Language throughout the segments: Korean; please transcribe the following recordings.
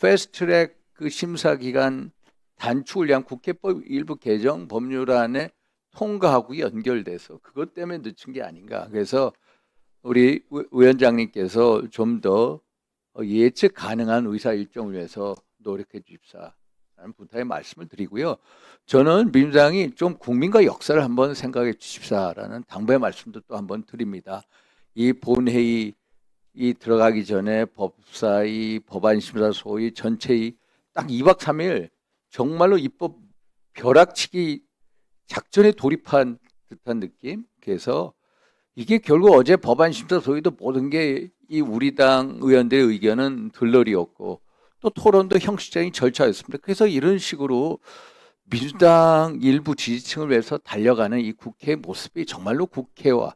패스트트랙 그 심사 기간 단축을 위한 국회법 일부 개정 법률안에 통과하고 연결돼서 그것 때문에 늦춘 게 아닌가. 그래서 우리 위원장님께서 좀 더 예측 가능한 의사 일정을 위해서 노력해 주십사라는 부탁의 말씀을 드리고요. 저는 민주당이 좀 국민과 역사를 한번 생각해 주십사라는 당부의 말씀도 또 한번 드립니다. 이 본회의 이 들어가기 전에 법사위, 법안심사 소위 전체의 딱 2박 3일 정말로 입법 벼락치기 작전에 돌입한 듯한 느낌. 그래서 이게 결국 어제 법안심사 소위도 모든 게 이 우리 당 의원들의 의견은 들러리였고 또 토론도 형식적인 절차였습니다. 그래서 이런 식으로 민주당 일부 지지층을 위해서 달려가는 이 국회의 모습이 정말로 국회와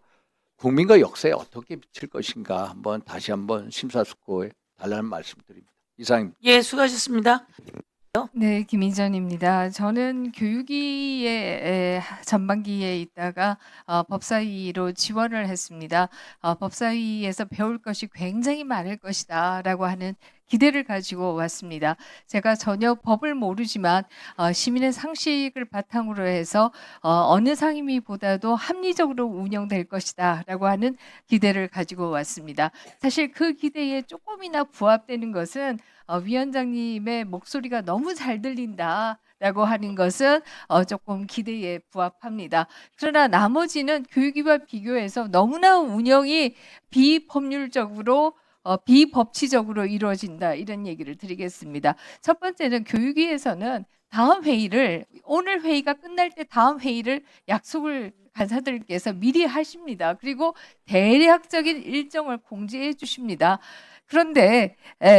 국민과 역사에 어떻게 미칠 것인가 다시 한번 심사숙고해 달라는 말씀드립니다. 이상입니다. 예, 수고하셨습니다. 네, 김인전입니다. 저는 교육위의 전반기에 있다가 법사위로 지원을 했습니다. 법사위에서 배울 것이 굉장히 많을 것이다 라고 하는 기대를 가지고 왔습니다. 제가 전혀 법을 모르지만 시민의 상식을 바탕으로 해서 어느 상임위보다도 합리적으로 운영될 것이다 라고 하는 기대를 가지고 왔습니다. 사실 그 기대에 조금이나 부합되는 것은 위원장님의 목소리가 너무 잘 들린다 라고 하는 것은 조금 기대에 부합합니다. 그러나 나머지는 교육위와 비교해서 너무나 운영이 비법률적으로 비법치적으로 이루어진다 이런 얘기를 드리겠습니다. 첫 번째는 교육위에서는 다음 회의를 오늘 회의가 끝날 때 다음 회의를 약속을 간사들께서 미리 하십니다. 그리고 대략적인 일정을 공지해 주십니다. 그런데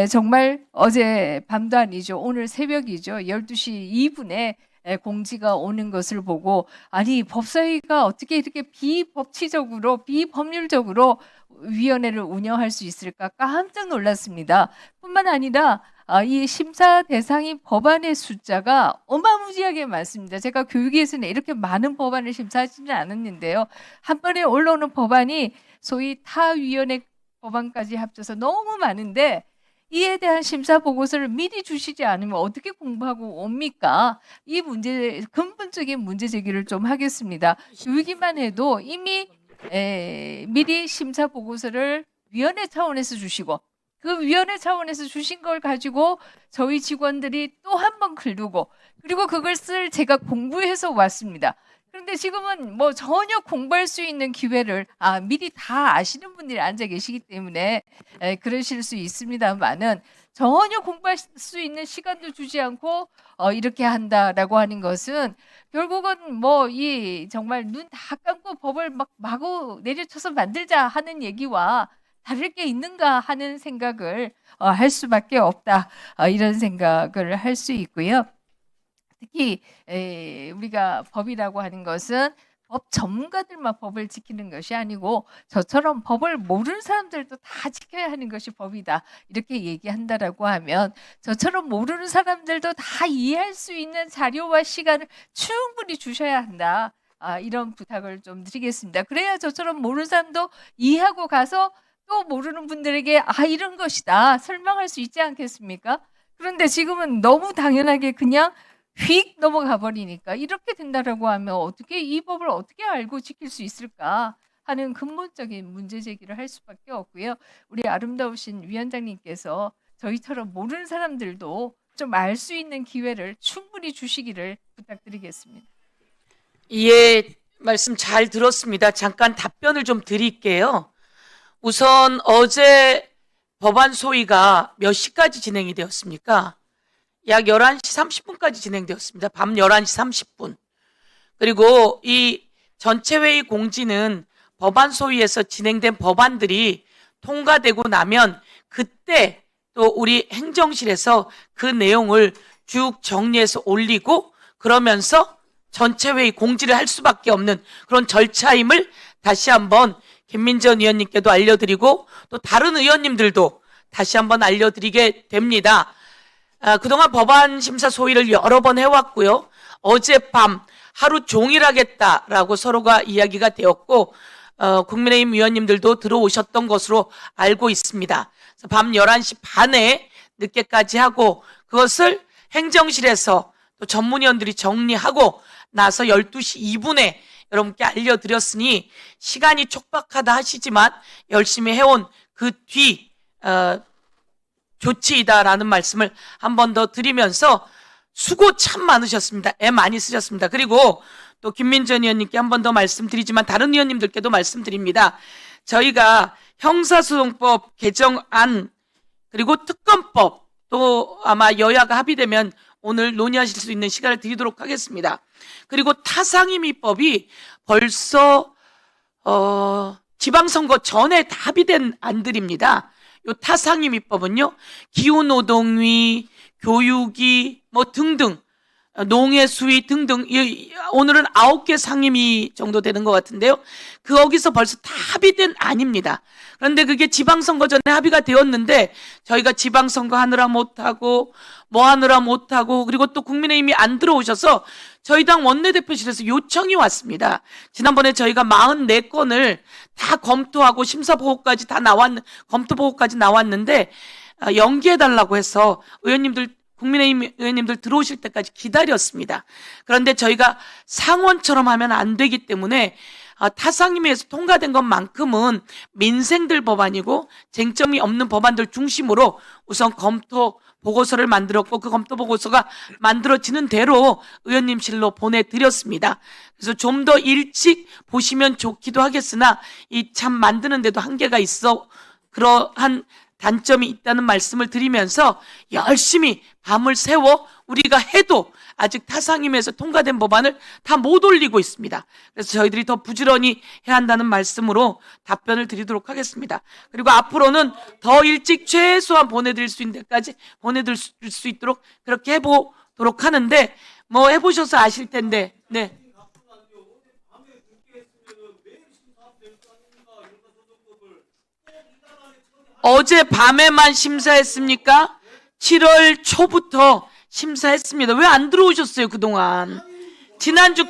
정말 어제 밤도 아니죠. 오늘 새벽이죠. 12시 2분에 공지가 오는 것을 보고 아니 법사위가 어떻게 이렇게 비법치적으로 비법률적으로 위원회를 운영할 수 있을까 깜짝 놀랐습니다. 뿐만 아니라 이 심사 대상인 법안의 숫자가 어마무지하게 많습니다. 제가 교육위에서는 이렇게 많은 법안을 심사하지는 않았는데요. 한 번에 올라오는 법안이 소위 타위원회 법안까지 합쳐서 너무 많은데 이에 대한 심사 보고서를 미리 주시지 않으면 어떻게 공부하고 옵니까? 이 문제 근본적인 문제 제기를 좀 하겠습니다. 교육위만 해도 이미 미리 심사 보고서를 위원회 차원에서 주시고 그 위원회 차원에서 주신 걸 가지고 저희 직원들이 또 한 번 긁고 그리고 그걸 제가 공부해서 왔습니다. 그런데 지금은 뭐 전혀 공부할 수 있는 기회를 미리 다 아시는 분들이 앉아 계시기 때문에 그러실 수 있습니다만은 전혀 공부할 수 있는 시간도 주지 않고 이렇게 한다라고 하는 것은 결국은 뭐 이 정말 눈 다 감고 법을 막 마구 내려쳐서 만들자 하는 얘기와 다를 게 있는가 하는 생각을 할 수밖에 없다 이런 생각을 할 수 있고요. 특히 우리가 법이라고 하는 것은 법 전문가들만 법을 지키는 것이 아니고 저처럼 법을 모르는 사람들도 다 지켜야 하는 것이 법이다 이렇게 얘기한다라고 하면 저처럼 모르는 사람들도 다 이해할 수 있는 자료와 시간을 충분히 주셔야 한다 이런 부탁을 좀 드리겠습니다. 그래야 저처럼 모르는 사람도 이해하고 가서 또 모르는 분들에게 이런 것이다 설명할 수 있지 않겠습니까? 그런데 지금은 너무 당연하게 그냥 휙 넘어가 버리니까 이렇게 된다라고 하면 어떻게 이 법을 어떻게 알고 지킬 수 있을까 하는 근본적인 문제 제기를 할 수밖에 없고요. 우리 아름다우신 위원장님께서 저희처럼 모르는 사람들도 좀 알 수 있는 기회를 충분히 주시기를 부탁드리겠습니다. 예, 말씀 잘 들었습니다. 잠깐 답변을 좀 드릴게요. 우선 어제 법안 소위가 몇 시까지 진행이 되었습니까? 약 11시 30분까지 진행되었습니다. 밤 11시 30분. 그리고 이 전체 회의 공지는 법안 소위에서 진행된 법안들이 통과되고 나면 그때 또 우리 행정실에서 그 내용을 쭉 정리해서 올리고 그러면서 전체 회의 공지를 할 수밖에 없는 그런 절차임을 다시 한번 김민전 의원님께도 알려드리고 또 다른 의원님들도 다시 한번 알려드리게 됩니다. 그동안 법안 심사 소위를 여러 번 해왔고요. 어젯밤 하루 종일 하겠다라고 서로가 이야기가 되었고 국민의힘 위원님들도 들어오셨던 것으로 알고 있습니다. 밤 11시 반에 늦게까지 하고 그것을 행정실에서 또 전문위원들이 정리하고 나서 12시 2분에 여러분께 알려드렸으니 시간이 촉박하다 하시지만 열심히 해온 그 뒤 조치이다라는 말씀을 한 번 더 드리면서 수고 참 많으셨습니다. 애 많이 쓰셨습니다. 그리고 또 김민전 의원님께 한 번 더 말씀드리지만 다른 의원님들께도 말씀드립니다. 저희가 형사소송법 개정안 그리고 특검법 또 아마 여야가 합의되면 오늘 논의하실 수 있는 시간을 드리도록 하겠습니다. 그리고 타상임의법이 벌써 지방선거 전에 다 합의된 안들입니다. 요 타상임의법은요, 기후노동위, 교육위 뭐 등등, 농해수위 등등, 오늘은 9개 상임위 정도 되는 것 같은데요. 거기서 벌써 다 합의된 안입니다. 그런데 그게 지방선거 전에 합의가 되었는데 저희가 지방선거 하느라 못하고 뭐 하느라 못하고 그리고 또 국민의힘이 안 들어오셔서 저희 당 원내대표실에서 요청이 왔습니다. 지난번에 저희가 44건을 다 검토하고 심사보고까지 다 검토보고까지 나왔는데 연기해달라고 해서 국민의힘 의원님들 들어오실 때까지 기다렸습니다. 그런데 저희가 상원처럼 하면 안 되기 때문에 타상임위에서 통과된 것만큼은 민생들 법안이고 쟁점이 없는 법안들 중심으로 우선 검토 보고서를 만들었고 그 검토 보고서가 만들어지는 대로 의원님실로 보내드렸습니다. 그래서 좀 더 일찍 보시면 좋기도 하겠으나 이 참 만드는데도 한계가 있어 그러한 단점이 있다는 말씀을 드리면서 열심히 밤을 새워 우리가 해도 아직 타상임위에서 통과된 법안을 다 못 올리고 있습니다. 그래서 저희들이 더 부지런히 해야 한다는 말씀으로 답변을 드리도록 하겠습니다. 그리고 앞으로는 더 일찍 최소한 보내드릴 수 있는 데까지 보내드릴 수 있도록 그렇게 해보도록 하는데 뭐 해보셔서 아실 텐데 네. 어제 밤에만 심사했습니까? 7월 초부터 심사했습니다. 왜 안 들어오셨어요, 그동안? 지난주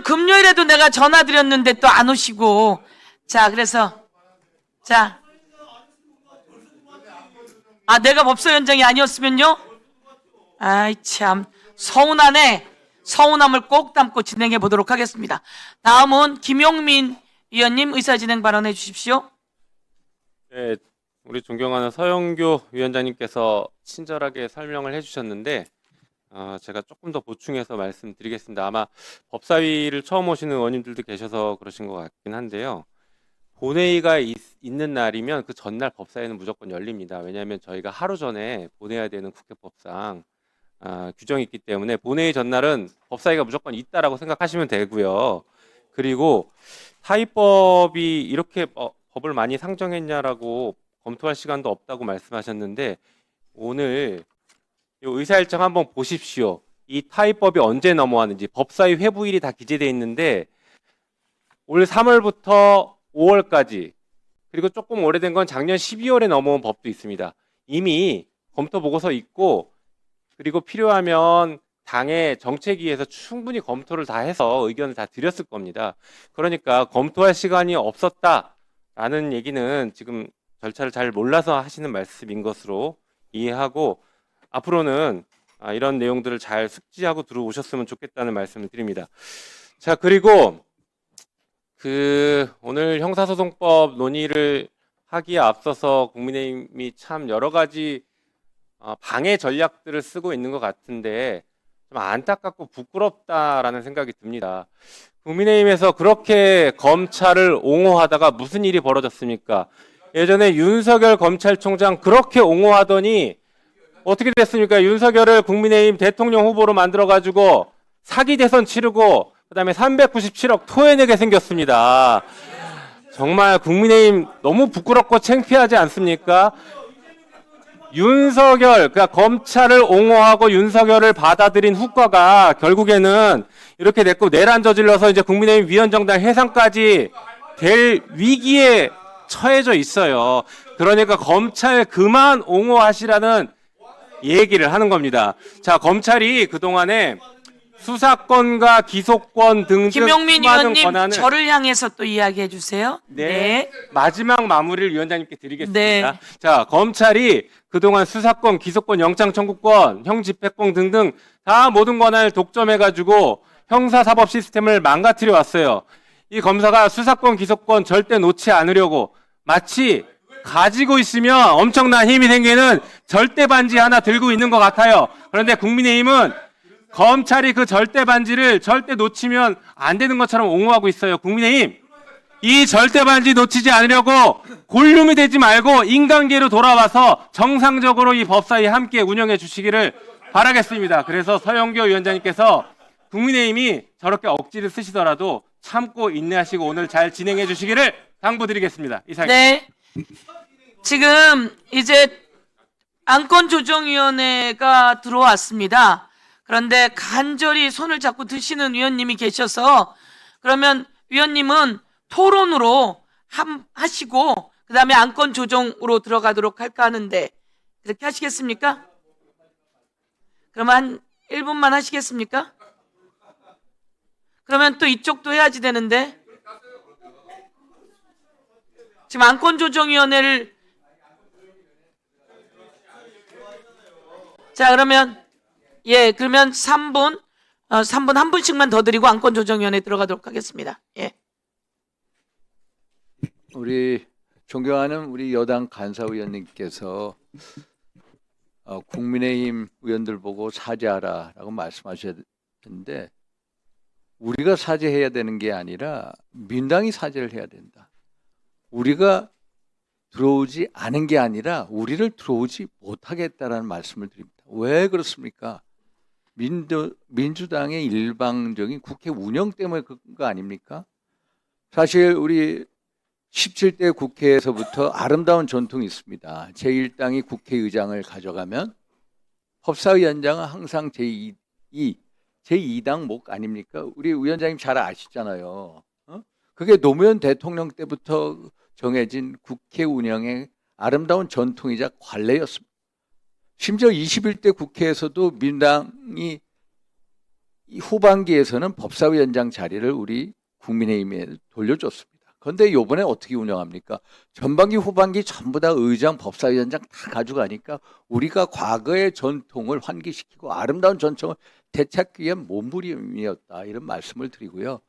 금요일에도 내가 전화 드렸는데 또 안 오시고. 자, 그래서 내가 법사위원장이 아니었으면요? 아이 참 서운하네. 서운함을 꼭 담고 진행해 보도록 하겠습니다. 다음은 김용민 위원님 의사진행 발언해 주십시오. 네, 우리 존경하는 서영교 위원장님께서 친절하게 설명을 해주셨는데 제가 조금 더 보충해서 말씀드리겠습니다. 아마 법사위를 처음 오시는 의원님들도 계셔서 그러신 것 같긴 한데요. 본회의가 있는 날이면 그 전날 법사위는 무조건 열립니다. 왜냐하면 저희가 하루 전에 보내야 되는 국회법상 규정이 있기 때문에 본회의 전날은 법사위가 무조건 있다라고 생각하시면 되고요. 그리고 타입법이 이렇게 법을 많이 상정했냐라고 검토할 시간도 없다고 말씀하셨는데 오늘 이 의사일정 한번 보십시오. 이 타입법이 언제 넘어왔는지 법사위 회부일이 다 기재되어 있는데 올 3월부터 5월까지 그리고 조금 오래된 건 작년 12월에 넘어온 법도 있습니다. 이미 검토 보고서 있고 그리고 필요하면 당의 정책위에서 충분히 검토를 다 해서 의견을 다 드렸을 겁니다. 그러니까 검토할 시간이 없었다라는 얘기는 지금 절차를 잘 몰라서 하시는 말씀인 것으로 이해하고 앞으로는 이런 내용들을 잘 숙지하고 들어오셨으면 좋겠다는 말씀을 드립니다. 자, 그리고 오늘 형사소송법 논의를 하기에 앞서서 국민의힘이 참 여러 가지 방해 전략들을 쓰고 있는 것 같은데 좀 안타깝고 부끄럽다라는 생각이 듭니다. 국민의힘에서 그렇게 검찰을 옹호하다가 무슨 일이 벌어졌습니까? 예전에 윤석열 검찰총장 그렇게 옹호하더니 어떻게 됐습니까? 윤석열을 국민의힘 대통령 후보로 만들어가지고 사기 대선 치르고 그다음에 397억 토해내게 생겼습니다. 정말 국민의힘 너무 부끄럽고 창피하지 않습니까? 그러니까 검찰을 옹호하고 윤석열을 받아들인 후과가 결국에는 이렇게 됐고 내란 저질러서 이제 국민의힘 위원정당 해산까지 될 위기에 처해져 있어요. 그러니까 검찰 그만 옹호하시라는 얘기를 하는 겁니다. 자, 검찰이 그동안에 수사권과 기소권 등등 김용민 수많은 의원님 권한을 저를 향해서 또 이야기해 주세요. 네. 마지막 마무리를 위원장님께 드리겠습니다. 네. 자, 검찰이 그동안 수사권, 기소권, 영장 청구권, 형 집행권 등등 다 모든 권한을 독점해가지고 형사사법 시스템을 망가뜨려 왔어요. 이 검사가 수사권, 기소권 절대 놓지 않으려고 마치 가지고 있으면 엄청난 힘이 생기는 절대 반지 하나 들고 있는 것 같아요. 그런데 국민의힘은 검찰이 그 절대 반지를 절대 놓치면 안 되는 것처럼 옹호하고 있어요. 국민의힘, 이 절대 반지 놓치지 않으려고 골룸이 되지 말고 인간계로 돌아와서 정상적으로 이 법사위 함께 운영해 주시기를 바라겠습니다. 그래서 서영교 위원장님께서 국민의힘이 저렇게 억지를 쓰시더라도 참고 인내하시고 오늘 잘 진행해 주시기를 당부드리겠습니다. 이상입니다. 네. 지금 이제 안건조정위원회가 들어왔습니다. 그런데 간절히 손을 잡고 드시는 위원님이 계셔서 그러면 위원님은 토론으로 하시고 그다음에 안건조정으로 들어가도록 할까 하는데 그렇게 하시겠습니까? 그러면 한 1분만 하시겠습니까? 그러면 또 이쪽도 해야지 되는데 지금 안건조정위원회를 자 그러면 예 그러면 3분 한 분씩만 더 드리고 안건조정위원회 들어가도록 하겠습니다. 예. 우리 존경하는 우리 여당 간사위원님께서 국민의힘 의원들 보고 사죄하라라고 말씀하셨는데 우리가 사죄해야 되는 게 아니라 민당이 사죄를 해야 된다. 우리가 들어오지 않은 게 아니라 우리를 들어오지 못하겠다라는 말씀을 드립니다. 왜 그렇습니까? 민주당의 일방적인 국회 운영 때문에 그런 거 아닙니까? 사실 우리 17대 국회에서부터 아름다운 전통이 있습니다. 제1당이 국회의장을 가져가면 법사위원장은 항상 제2당 목 아닙니까? 우리 위원장님 잘 아시잖아요. 그게 노무현 대통령 때부터 정해진 국회 운영의 아름다운 전통이자 관례였습니다. 심지어 21대 국회에서도 민당이 후반기에서는 법사위원장 자리를 우리 국민의힘에 돌려줬습니다. 그런데 이번에 어떻게 운영합니까? 전반기 후반기 전부 다 의장 법사위원장 다 가져가니까 우리가 과거의 전통을 환기시키고 아름다운 전통을 되찾기 위한 몸부림이었다 이런 말씀을 드리고요.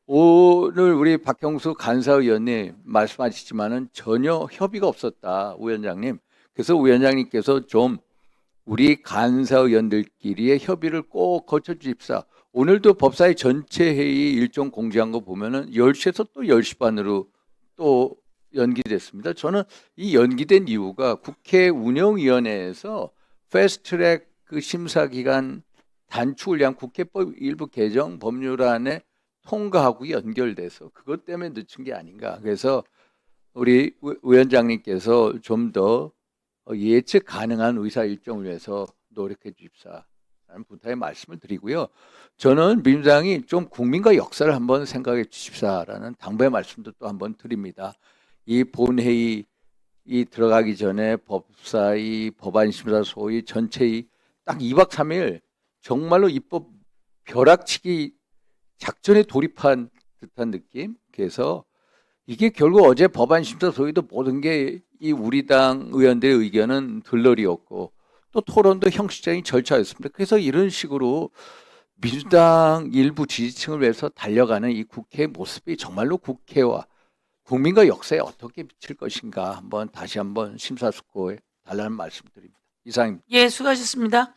오늘 우리 박형수 간사의원님 말씀하시지만은 전혀 협의가 없었다 위원장님. 그래서 위원장님께서 좀 우리 간사의원들끼리의 협의를 꼭 거쳐 주십사. 오늘도 법사위 전체 회의 일정 공지한 거 보면은 10시에서 또 10시 반으로 또 연기됐습니다. 저는 이 연기된 이유가 국회 운영위원회에서 패스트트랙 그 심사 기간 단축을 위한 국회법 일부 개정 법률안에 통과하고 연결돼서 그것 때문에 늦춘 게 아닌가. 그래서 우리 위원장님께서 좀 더 예측 가능한 의사 일정을 위해서 노력해 주십사라는 부탁의 말씀을 드리고요. 저는 민주당이 좀 국민과 역사를 한번 생각해 주십사라는 당부의 말씀도 또 한번 드립니다. 이 본회의 들어가기 전에 법사위, 법안심사 소위 전체의 딱 2박 3일 정말로 입법 벼락치기 작전에 돌입한 듯한 느낌. 그래서 이게 결국 어제 법안심사 소위도 모든 게 이 우리 당 의원들의 의견은 들러리였고 또 토론도 형식적인 절차였습니다. 그래서 이런 식으로 민주당 일부 지지층을 위해서 달려가는 이 국회의 모습이 정말로 국회와 국민과 역사에 어떻게 미칠 것인가 한번 다시 한번 심사숙고해 달라는 말씀드립니다. 이상입니다. 예, 수고하셨습니다.